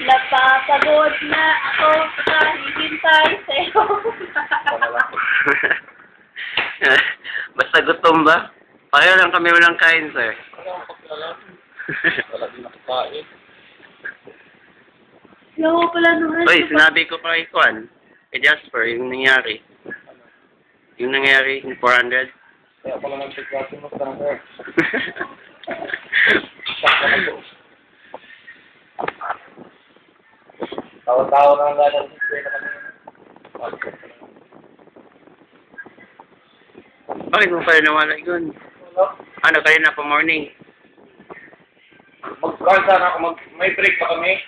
Napapagod na ako sa hihintay sa'yo. Basta gutom ba? Pareho lang kami walang kain, sir. Wala din nakakain. Yawa pala nung Uy, sinabi ko pa kay Kwan, kay Jasper, yung nangyari. Yung nangyari, yung 400. Kaya pala nang tigwasin mo sa sir. Tawa-tawa na ang gano'n. Bakit mo pala nawala yun? Ano, kanina pa morning? Mag-call sana ako. May break pa kami.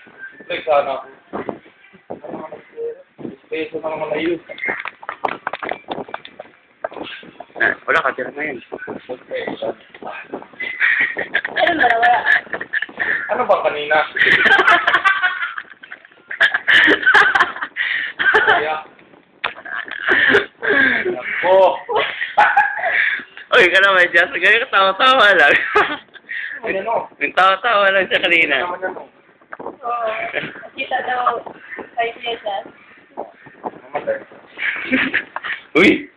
Break sana ako. Peso na naman na yun. Wala ka, tira na yun. Ano ba wala? Ano ba kanina? Kaya. Ako. Uy, ka naman, Jasper. Ganyan ka tawa-tawa lang. Ano? Yung tawa-tawa lang siya kanina. Oo. Kita daw kay Piesas. Uy!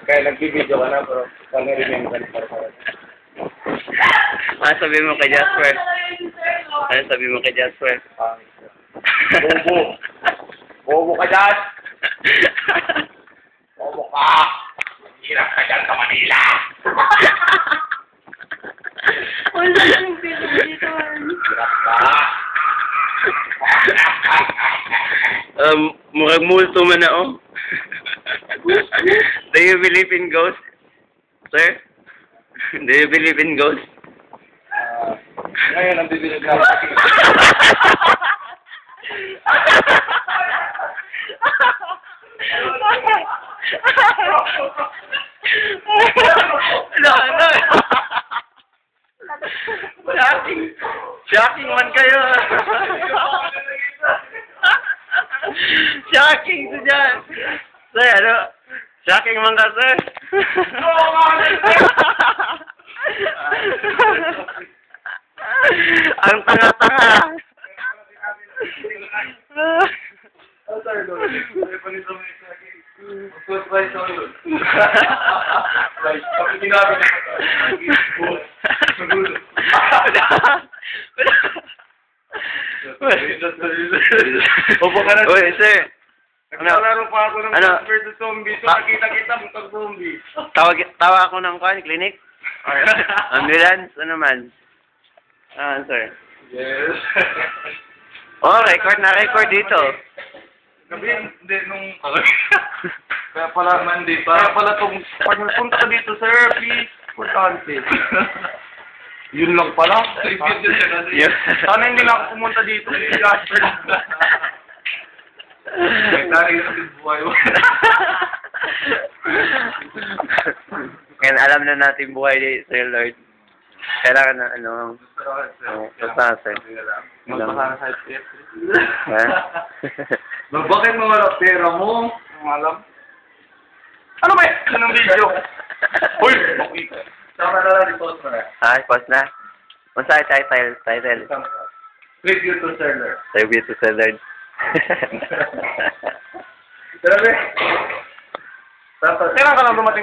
Kaya nagbibideo ka na, pero kung remember ka para. Ano sabi mo kay Jasper? Ano sabi mo kay Jasper? Bobo! Bobo ka dyan! Bobo ka! Hirap ka dyan sa Manila! Wala yung pilo dito. Hirap ka! Mukhang multo man na, oh. Do you believe in ghosts? Sir? Do you believe in ghosts? Ngayon, ang bibilib na ako. Ano? Shocking man kayo. Shocking to dyan. Sir, ano? Shocking man ka, sir. Ang tanga-tanga. Opo ka na. Uy, sir. Naglalaro pa ako ng Ano? transfer to zombie. So, nakita-kita mo pag zombie. Tawa ako ng clinic? Ambulance? Ano man? Sir. Yes. Oh, record dito. Gabi, hindi, nung... Kaya pala, Monday pa. Kaya pala itong... Pag nagpunta ka dito, sir, please, importante. Yun lang pala. Sana hindi na ako pumunta dito. Jasper. May tari na din buhay mo. Ngayon, alam na natin buhay ni Sir Lord. Kailangan na, basta, sir. Magpaka sa FF. Ha? Bakit mo wala pera mo? Alam? Ano ba yun? Anong video? Uy! Okay. Saan na lang i-post mo na? Post na? Unsa ay title? Review to seller. Review to Sir Lord. Grabe. Kailan ka lang dumating